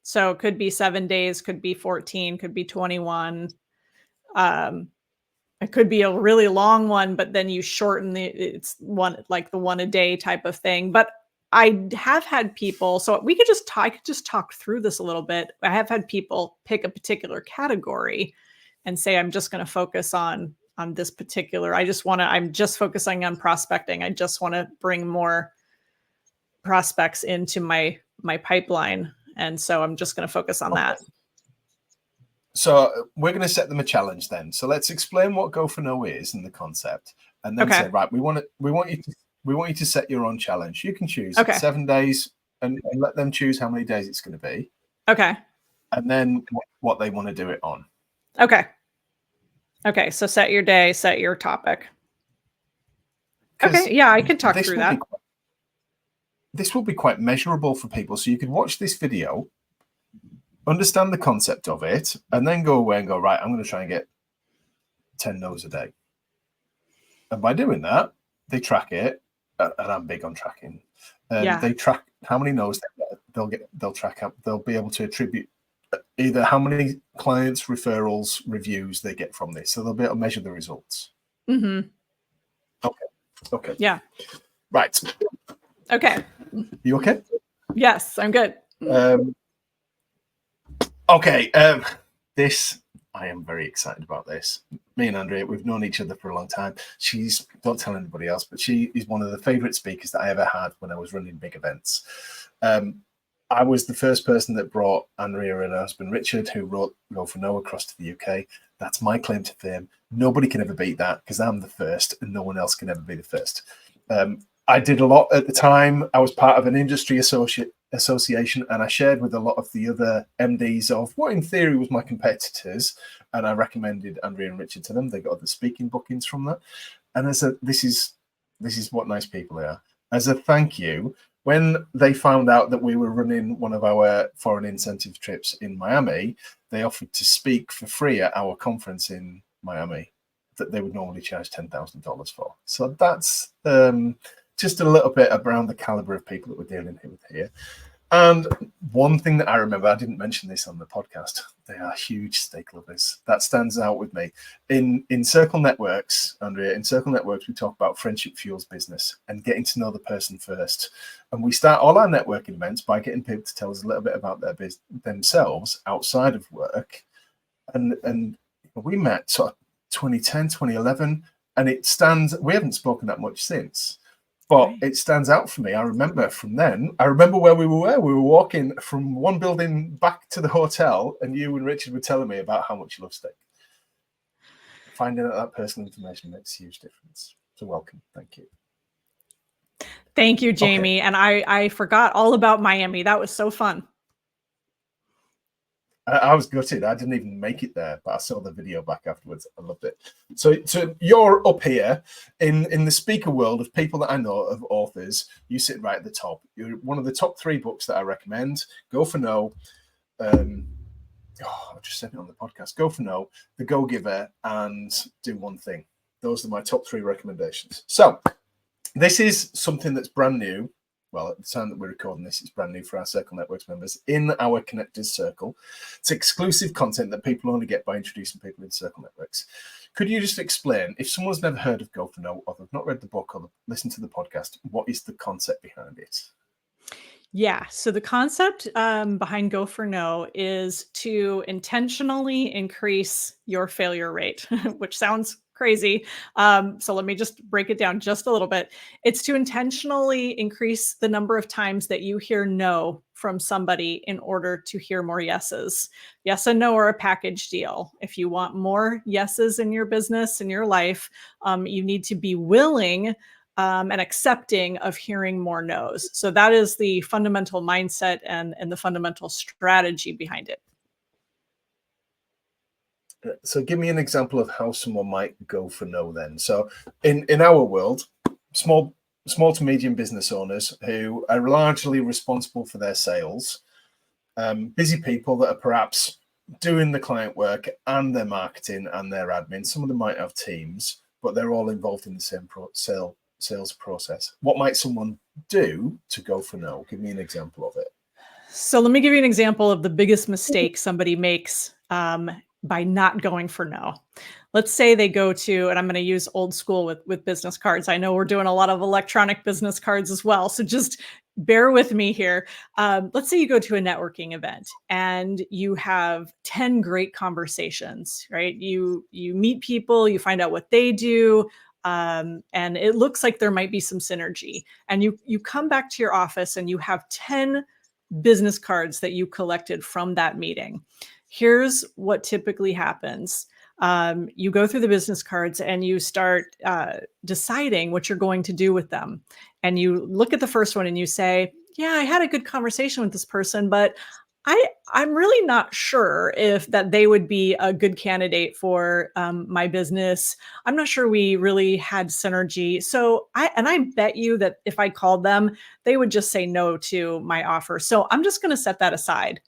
So it could be 7 days, could be 14, could be 21. It could be a really long one, but then you shorten it's one, like the 1 a day type of thing. But I have had people, so I could just talk through this a little bit. I have had people pick a particular category and say, I'm just going to focus on this particular, I'm just focusing on prospecting. I just want to bring more prospects into my pipeline. And so I'm just going to focus on that. So we're going to set them a challenge then. So let's explain what Go for No is and the concept, and then say, right, we want you to set your own challenge. You can choose 7 days, and let them choose how many days it's going to be. Okay. And then what they want to do it on. Okay. Okay. So set your day, set your topic. Okay. Yeah, I can talk through that. This will be quite measurable for people. So you can watch this video, understand the concept of it, and then go away and go, right, I'm going to try and get 10 no's a day. And by doing that, they track it. And I'm big on tracking. They track how many no's they'll track up. They'll be able to attribute either how many clients, referrals, reviews they get from this. So they'll be able to measure the results. Mm-hmm. Okay. Yeah. Right. Okay. You okay? Yes, I'm good. Okay. I am very excited about this. Me and Andrea, we've known each other for a long time. Don't tell anybody else, but she is one of the favorite speakers that I ever had when I was running big events. I was the first person that brought Andrea and her husband Richard, who wrote Go for No, across to the UK. That's my claim to fame. Nobody can ever beat that because I'm the first and no one else can ever be the first. I did a lot at the time. I was part of an industry association, and I shared with a lot of the other MDs of what in theory was my competitors, and I recommended Andrea and Richard to them. They got the speaking bookings from that. And this is what nice people they are. As a thank you, when they found out that we were running one of our foreign incentive trips in Miami, they offered to speak for free at our conference in Miami that they would normally charge $10,000 for. So that's just a little bit around the caliber of people that we're dealing with here. And one thing that I remember, I didn't mention this on the podcast, they are huge stake lovers. That stands out with me. In Circle Networks, Andrea, in Circle Networks, we talk about friendship fuels business and getting to know the person first. And we start all our networking events by getting people to tell us a little bit about their themselves outside of work. And we met sort of 2010, 2011, and we haven't spoken that much since. But it stands out for me. I remember from then, where we were. We were walking from one building back to the hotel, and you and Richard were telling me about how much you love steak. Finding out that personal information makes a huge difference. So welcome. Thank you. Thank you, Jamie. Okay. And I forgot all about Miami. That was so fun. I was gutted. I didn't even make it there, but I saw the video back afterwards. I loved it. So you're up here in the speaker world of people that I know, of authors. You sit right at the top. You're one of the top 3 books that I recommend. Go for No. I just said it on the podcast. Go for No, The Go Giver, and Do One Thing. Those are my top 3 recommendations. So this is something that's brand new. Well, at the time that we're recording this, it's brand new for our Circle Networks members in our Connectors Circle. It's exclusive content that people only get by introducing people in Circle Networks. Could you just explain, if someone's never heard of Go for No, or they've not read the book or listened to the podcast, what is the concept behind it? Yeah, so the concept behind Go for No is to intentionally increase your failure rate, which sounds crazy. So let me just break it down just a little bit. It's to intentionally increase the number of times that you hear no from somebody in order to hear more yeses. Yes and no are a package deal. If you want more yeses in your business, in your life, you need to be willing and accepting of hearing more no's. So that is the fundamental mindset and the fundamental strategy behind it. So give me an example of how someone might go for no then. So in our world, small to medium business owners who are largely responsible for their sales, busy people that are perhaps doing the client work and their marketing and their admin. Some of them might have teams, but they're all involved in the same sales process. What might someone do to go for no? Give me an example of it. So let me give you an example of the biggest mistake somebody makes by not going for no. Let's say they go to, and I'm going to use old school with business cards. I know we're doing a lot of electronic business cards as well. So just bear with me here. Let's say you go to a networking event and you have 10 great conversations, right? You meet people, you find out what they do. and it looks like there might be some synergy. And you come back to your office and you have 10 business cards that you collected from that meeting. Here's what typically happens. You go through the business cards and you start deciding what you're going to do with them. And you look at the first one and you say, yeah, I had a good conversation with this person, but I'm really not sure if that they would be a good candidate for my business. I'm not sure we really had synergy. So I bet you that if I called them, they would just say no to my offer. So I'm just going to set that aside.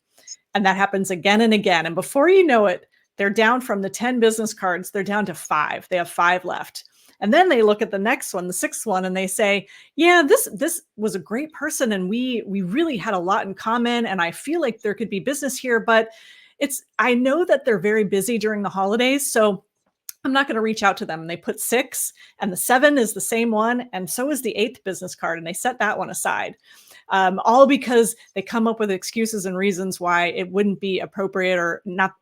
And that happens again and again. And before you know it, they're down from the 10 business cards, they're down to 5. They have 5 left. And then they look at the next one, the 6th one, and they say, yeah, this was a great person. And we really had a lot in common. And I feel like there could be business here, but I know that they're very busy during the holidays. So I'm not going to reach out to them. And they put 6, and the 7 is the same one. And so is the 8th business card. And they set that one aside. All because they come up with excuses and reasons why it wouldn't be appropriate or not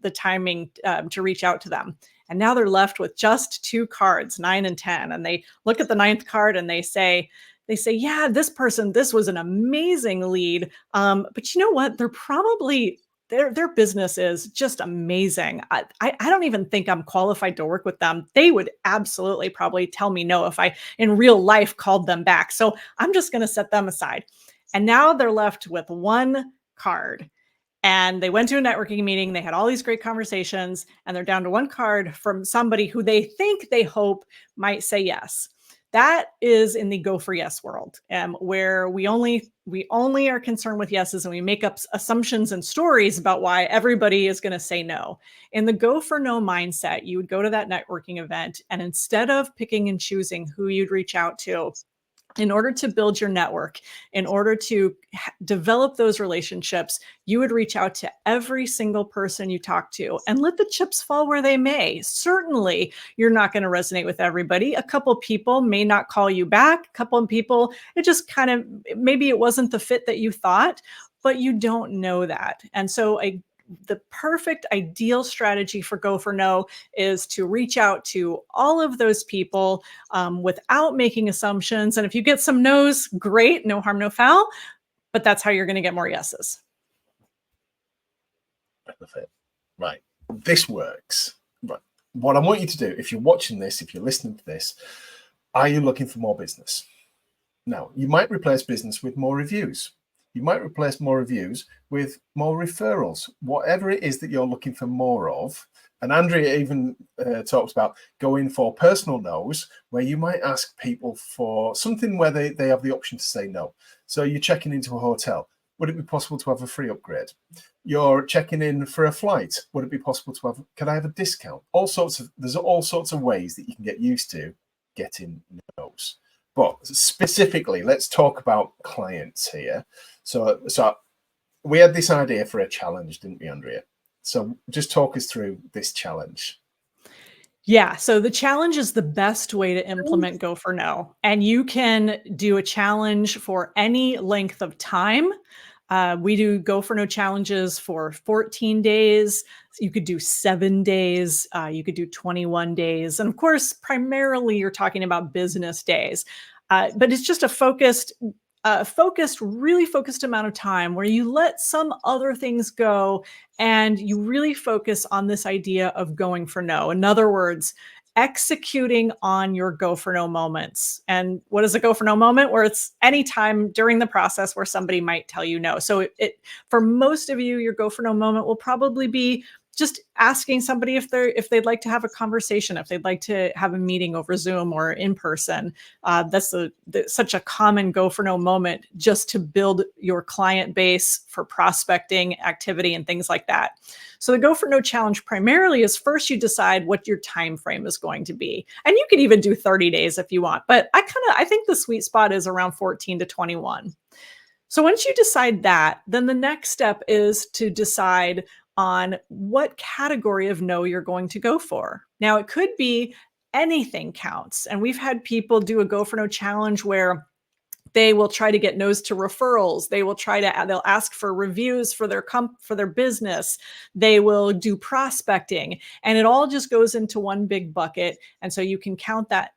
the timing to reach out to them. And now they're left with just 2 cards, 9 and 10. And they look at the 9th card and they say, yeah, this person, this was an amazing lead. But you know what? They're probably their business is just amazing. I don't even think I'm qualified to work with them. They would absolutely probably tell me no if I in real life called them back. So I'm just going to set them aside. And now they're left with 1 card. And they went to a networking meeting. They had all these great conversations, and they're down to 1 card from somebody who they hope might say yes. That is in the go for yes world, where we only are concerned with yeses, and we make up assumptions and stories about why everybody is going to say no. In the go for no mindset, you would go to that networking event, and instead of picking and choosing who you'd reach out to, in order to build your network, in order to develop those relationships, you would reach out to every single person you talk to and let the chips fall where they may. Certainly, you're not going to resonate with everybody. A couple people may not call you back. A couple of people, it just kind of, maybe it wasn't the fit that you thought, but you don't know that. And so the perfect ideal strategy for go for no is to reach out to all of those people without making assumptions. And if you get some no's, great, no harm, no foul, but that's how you're going to get more yeses. Right. This works. Right. What I want you to do, if you're watching this, if you're listening to this, are you looking for more business? Now, you might replace business with more reviews. You might replace more reviews with more referrals, whatever it is that you're looking for more of. And Andrea even talks about going for personal no's, where you might ask people for something where they have the option to say no. So you're checking into a hotel. Would it be possible to have a free upgrade? You're checking in for a flight. Would it be possible to have, can I have a discount? There's all sorts of ways that you can get used to getting no's. But specifically, let's talk about clients here. So we had this idea for a challenge, didn't we, Andrea? So just talk us through this challenge. Yeah. So the challenge is the best way to implement go for no. And you can do a challenge for any length of time. We do go for no challenges for 14 days. You could do 7 days. You could do 21 days. And of course, primarily you're talking about business days. But it's just a really focused amount of time where you let some other things go and you really focus on this idea of going for no. In other words, executing on your go for no moments. And what is a go for no moment? Where it's any time during the process where somebody might tell you no. So for most of you, your go for no moment will probably be just asking somebody if they'd like to have a conversation, if they'd like to have a meeting over Zoom or in person. That's such a common go for no moment, just to build your client base for prospecting activity and things like that. So the go for no challenge primarily is first you decide what your time frame is going to be. And you could even do 30 days if you want, but I think the sweet spot is around 14 to 21. So once you decide that, then the next step is to decide on what category of no you're going to go for. Now, it could be anything counts. And we've had people do a go for no challenge where They will try to get no's to referrals. They'll ask for reviews for their business. They will do prospecting, and it all just goes into one big bucket. And so you can count that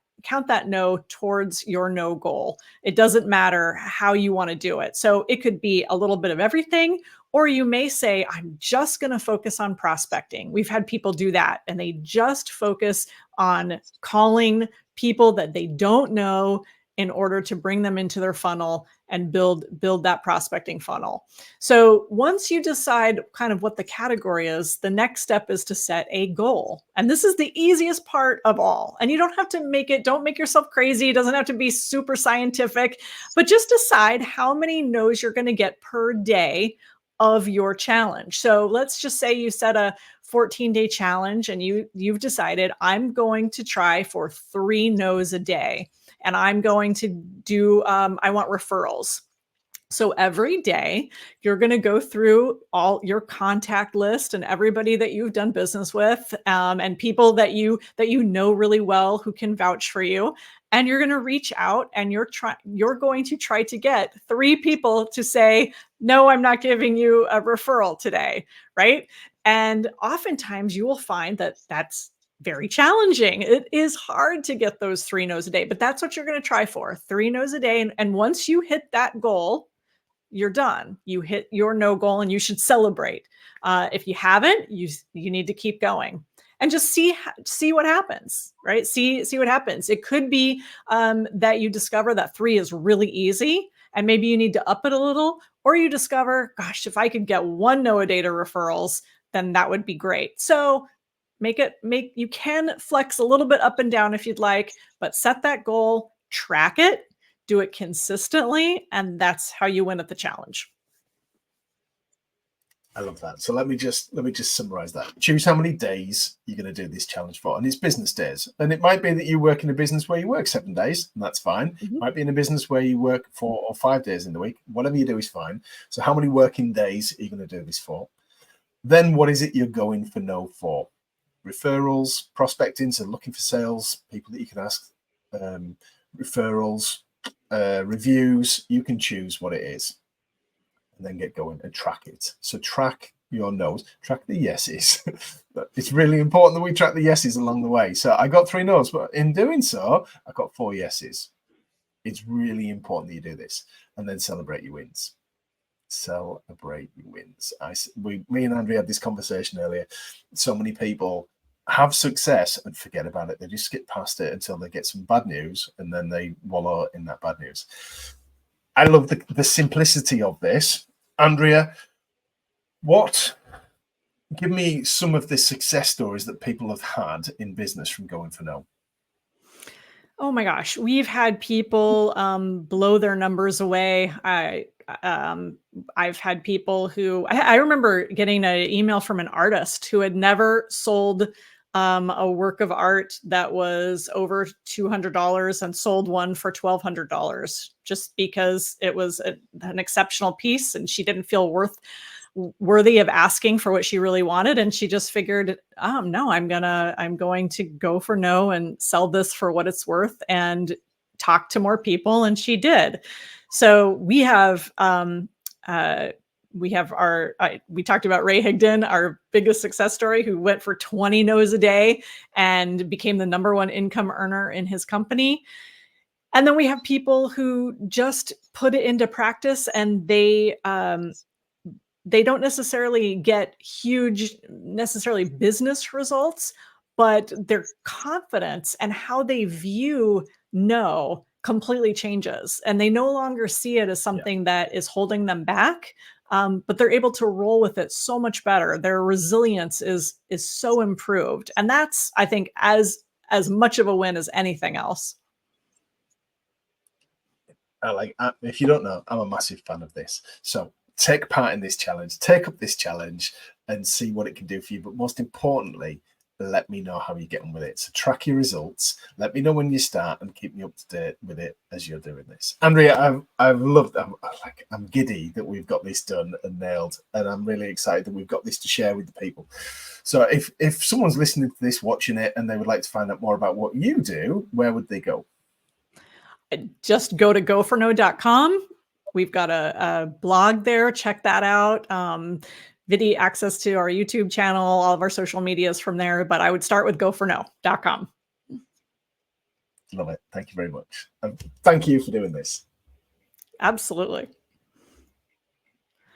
no towards your no goal. It doesn't matter how you want to do it. So it could be a little bit of everything, or you may say, I'm just going to focus on prospecting. We've had people do that, and they just focus on calling people that they don't know in order to bring them into their funnel and build that prospecting funnel. So once you decide kind of what the category is, the next step is to set a goal. And this is the easiest part of all. And you don't have to don't make yourself crazy. It doesn't have to be super scientific, but just decide how many no's you're going to get per day of your challenge. So let's just say you set a 14-day challenge, and you've decided, I'm going to try for 3 no's a day. And I'm going to do, I want referrals. So every day you're going to go through all your contact list and everybody that you've done business with, and people that you know really well who can vouch for you. And you're going to reach out, and you're going to try to get 3 people to say, no, I'm not giving you a referral today, right? And oftentimes you will find that that's very challenging. It is hard to get those 3 no's a day, but that's what you're going to try for, 3 no's a day. And once you hit that goal, you're done. You hit your no goal, and you should celebrate. If you haven't, you need to keep going and just see what happens, right? See what happens. It could be that you discover that 3 is really easy, and maybe you need to up it a little, or you discover, gosh, if I could get 1 no a day to referrals, then that would be great. So you can flex a little bit up and down if you'd like, but set that goal, track it, do it consistently, and that's how you win at the challenge. I love that. So let me just summarize that. Choose how many days you're going to do this challenge for, and it's business days. And it might be that you work in a business where you work 7 days, and that's fine. Mm-hmm. It might be in a business where you work 4 or 5 days in the week. Whatever you do is fine. So how many working days are you going to do this for? Then what is it you're going for no for? Referrals, prospecting, so looking for sales, people that you can ask, referrals, reviews. You can choose what it is, and then get going and track it. So track your no's, track the yeses. It's really important that we track the yeses along the way. So I got 3 no's, but in doing so, I got 4 yeses. It's really important that you do this, and then celebrate your wins. Celebrate your wins. Me and Andrea had this conversation earlier. So many people have success and forget about it. They just skip past it until they get some bad news, and then they wallow in that bad news. I love the simplicity of this. Andrea, give me some of the success stories that people have had in business from going for no. Oh my gosh, we've had people blow their numbers away. I've had people who I remember getting an email from an artist who had never sold a work of art that was over $200 and sold one for $1,200 just because it was an exceptional piece, and she didn't feel worthy of asking for what she really wanted. And she just figured, no, I'm going to go for no and sell this for what it's worth and talk to more people. And she did. So we talked about Ray Higdon, our biggest success story, who went for 20 no's a day and became the #1 income earner in his company. And then we have people who just put it into practice, and they don't necessarily get huge business results, but their confidence and how they view no completely changes. And they no longer see it as something that is holding them back, but they're able to roll with it so much better. Their resilience is so improved. And that's, I think, as much of a win as anything else. If you don't know, I'm a massive fan of this. So take part in this challenge, take up this challenge, and see what it can do for you. But most importantly, let me know how you get on with it. So track your results. Let me know when you start, and keep me up to date with it as you're doing this. Andrea, I've loved. I'm giddy that we've got this done and nailed, and I'm really excited that we've got this to share with the people. So if someone's listening to this, watching it, and they would like to find out more about what you do, where would they go? just go to goforno.com. We've got a blog there. Check that out. Video access to our YouTube channel, all of our social medias from there. But I would start with goforno.com. Love it. Thank you very much. And thank you for doing this. Absolutely.